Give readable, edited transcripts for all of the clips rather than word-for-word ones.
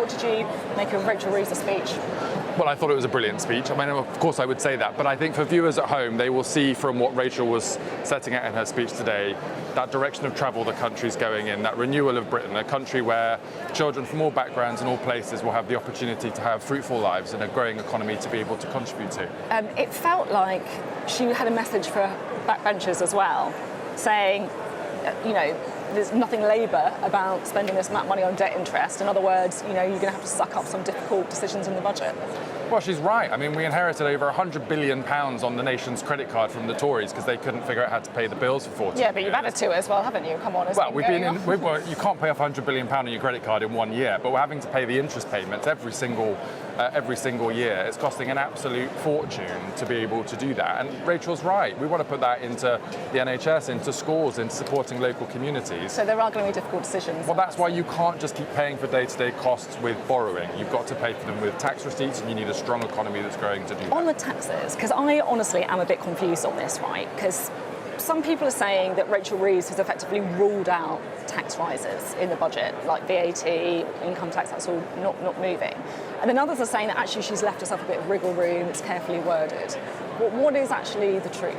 What did you make of Rachel Reeves' speech? Well, I thought it was a brilliant speech. I mean, of course I would say that, but I think for viewers at home, they will see from what Rachel was setting out in her speech today, that direction of travel the country's going in, that renewal of Britain, a country where children from all backgrounds and all places will have the opportunity to have fruitful lives and a growing economy to be able to contribute to. It felt like she had a message for backbenchers as well, saying, there's nothing Labour about spending this amount of money on debt interest. In other words, you're going to have to suck up some difficult decisions in the budget. Well, she's right. I mean, we inherited over £100 billion on the nation's credit card from the Tories because they couldn't figure out how to pay the bills for 40 years. Yeah, but you've added to it as well, haven't you? Come on. You can't pay off £100 billion on your credit card in 1 year, but we're having to pay the interest payments every single year. It's costing an absolute fortune to be able to do that. And Rachel's right. We want to put that into the NHS, into schools, into supporting local communities. So there are going to be difficult decisions. Well, that's why you can't just keep paying for day-to-day costs with borrowing. You've got to pay for them with tax receipts, and you need a strong economy that's growing to do that. On the taxes, because I honestly am a bit confused on this, right? Because some people are saying that Rachel Reeves has effectively ruled out tax rises in the budget, like VAT, income tax, that's all not moving. And then others are saying that actually she's left herself a bit of wriggle room, it's carefully worded. What is actually the truth?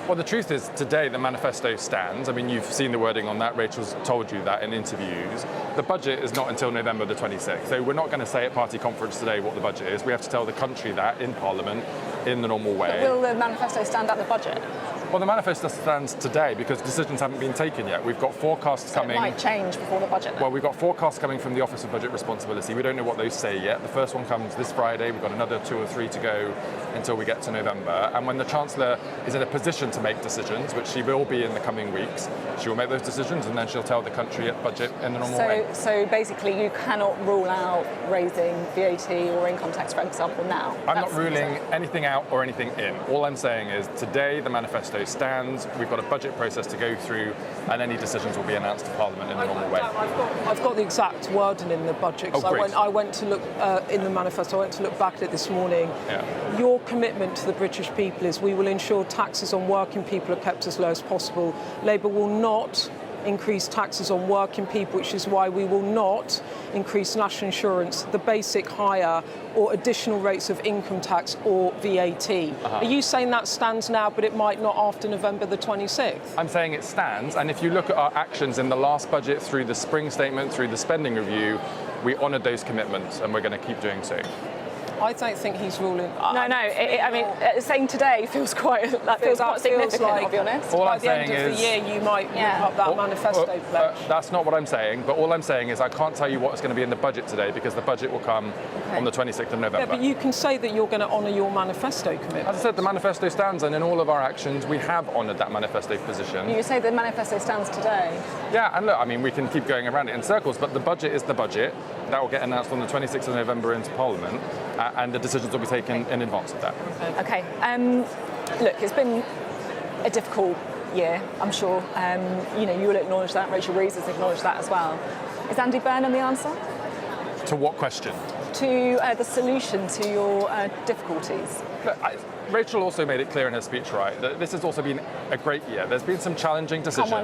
Well, the truth is today the manifesto stands. I mean, you've seen the wording on that. Rachel's told you that in interviews. The budget is not until November the 26th. So we're not going to say at party conference today what the budget is. We have to tell the country that in Parliament in the normal way. But will the manifesto stand at the budget? Well, the manifesto stands today because decisions haven't been taken yet. We've got forecasts coming. It might change before the budget, then. Well, we've got forecasts coming from the Office of Budget Responsibility. We don't know what those say yet. The first one comes this Friday. We've got another 2 or 3 to go until we get to November. And when the Chancellor is in a position to make decisions, which she will be in the coming weeks, she will make those decisions and then she'll tell the country at budget in the normal way. So basically you cannot rule out raising VAT or income tax, for example, now? I'm not ruling anything out or anything in. All I'm saying is today the manifesto stands, we've got a budget process to go through, and any decisions will be announced to Parliament in the normal way. I've got the exact wording in the budget. I went to look in the manifesto, I went to look back at it this morning. Yeah. Your commitment to the British people is we will ensure taxes on working people are kept as low as possible. Labour will not increase taxes on working people, which is why we will not increase national insurance, the basic higher or additional rates of income tax or VAT. Are you saying that stands now, but it might not after November the 26th? I'm saying it stands, and if you look at our actions in the last budget, through the spring statement, through the spending review, we honoured those commitments, and we're going to keep doing so. I don't think he's ruling. I mean, saying today feels quite significant, I'll be honest. All By I'm the end saying of is, the year, you might rip up that manifesto pledge. That's not what I'm saying, but all I'm saying is I can't tell you what's going to be in the budget today because the budget will come on the 26th of November. Yeah, but you can say that you're going to honour your manifesto commitment. As I said, the manifesto stands, and in all of our actions, we have honoured that manifesto position. You say the manifesto stands today? Yeah, and look, I mean, we can keep going around it in circles, but the budget is the budget. That will get announced on the 26th of November into Parliament, and the decisions will be taken in advance of that. Okay. Look, it's been a difficult year, I'm sure. You will acknowledge that. Rachel Reeves has acknowledged that as well. Is Andy Burnham the answer? To what question? To the solution to your difficulties. Look, Rachel also made it clear in her speech, right, that this has also been a great year. There's been some challenging decisions. Take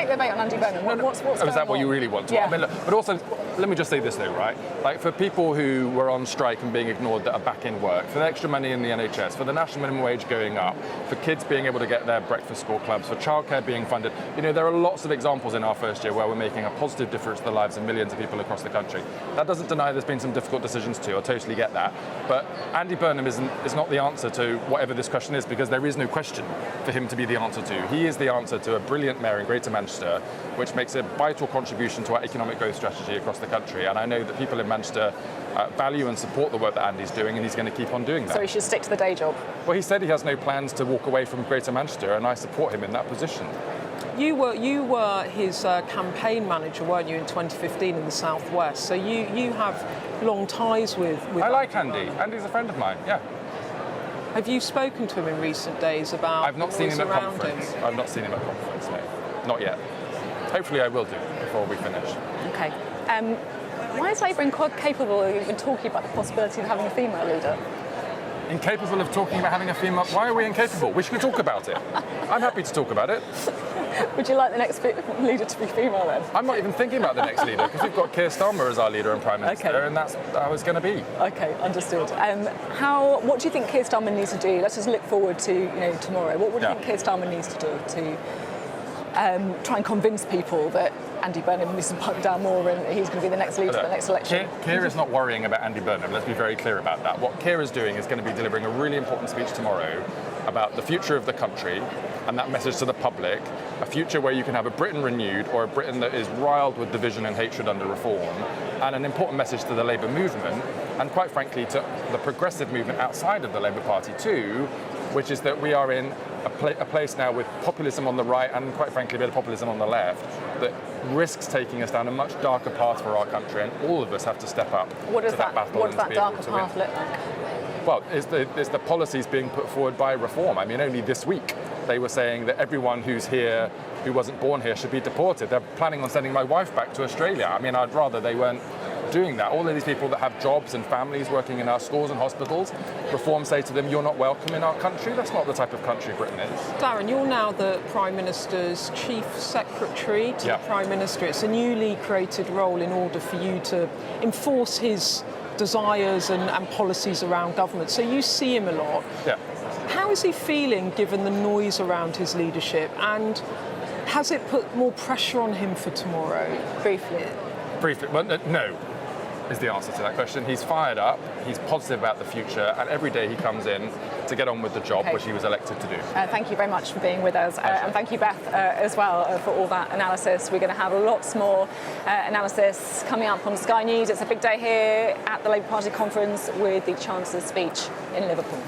the bait on Andy Burnham. What's going on? Is that what you really want? Yeah. I mean, look, but also, let me just say this though, right? Like for people who were on strike and being ignored that are back in work, for the extra money in the NHS, for the national minimum wage going up, for kids being able to get their breakfast school clubs, for childcare being funded, there are lots of examples in our first year where we're making a positive difference to the lives of millions of people across the country. That doesn't deny there's been some difficult decisions too. I totally get that. But Andy Burnham is not the answer to whatever this question is, because there is no question for him to be the answer to. He is the answer to a brilliant mayor in Greater Manchester, which makes a vital contribution to our economic growth strategy across the country. And I know that people in Manchester value and support the work that Andy's doing, and he's going to keep on doing that. So he should stick to the day job? Well, he said he has no plans to walk away from Greater Manchester, and I support him in that position. You were his campaign manager, weren't you, in 2015 in the Southwest? So you have long ties with I like Andy. Andy's a friend of mine, yeah. Have you spoken to him in recent days about I've not seen him at conference. I've not seen him at conference, no. Not yet. Hopefully I will do before we finish. Okay. Why is Labour incapable of even talking about the possibility of having a female leader? Incapable of talking about having a female. Why are we incapable? We should talk about it. I'm happy to talk about it. Would you like the next leader to be female then? I'm not even thinking about the next leader because we've got Keir Starmer as our leader and Prime Minister, Okay. and that's how it's going to be. Okay, understood. What do you think Keir Starmer needs to do? Let's just look forward to tomorrow. What do you think Keir Starmer needs to do to try and convince people that Andy Burnham needs to pipe down more and he's going to be the next leader for the next election? Keir is not worrying about Andy Burnham. Let's be very clear about that. What Keir is doing is going to be delivering a really important speech tomorrow about the future of the country and that message to the public, a future where you can have a Britain renewed or a Britain that is riled with division and hatred under reform, and an important message to the Labour movement, and quite frankly to the progressive movement outside of the Labour Party too, which is that we are in a place now with populism on the right and quite frankly a bit of populism on the left that risks taking us down a much darker path for our country, and all of us have to step up to that battle. What does that and to be able darker to win. path look like? Well, it's the policies being put forward by reform. I mean, only this week they were saying that everyone who's here, who wasn't born here, should be deported. They're planning on sending my wife back to Australia. I mean, I'd rather they weren't doing that. All of these people that have jobs and families working in our schools and hospitals, reform say to them, you're not welcome in our country. That's not the type of country Britain is. Darren, you're now the Prime Minister's Chief Secretary to the Prime Minister. It's a newly created role in order for you to enforce his desires and policies around government. So you see him a lot. Yeah. How is he feeling given the noise around his leadership, and has it put more pressure on him for tomorrow? Briefly. Well, no, is the answer to that question. He's fired up, he's positive about the future, and every day he comes in to get on with the job which he was elected to do. Thank you very much for being with us, and thank you, Beth, as well for all that analysis. We're going to have lots more analysis coming up on Sky News. It's a big day here at the Labour Party conference with the Chancellor's speech in Liverpool.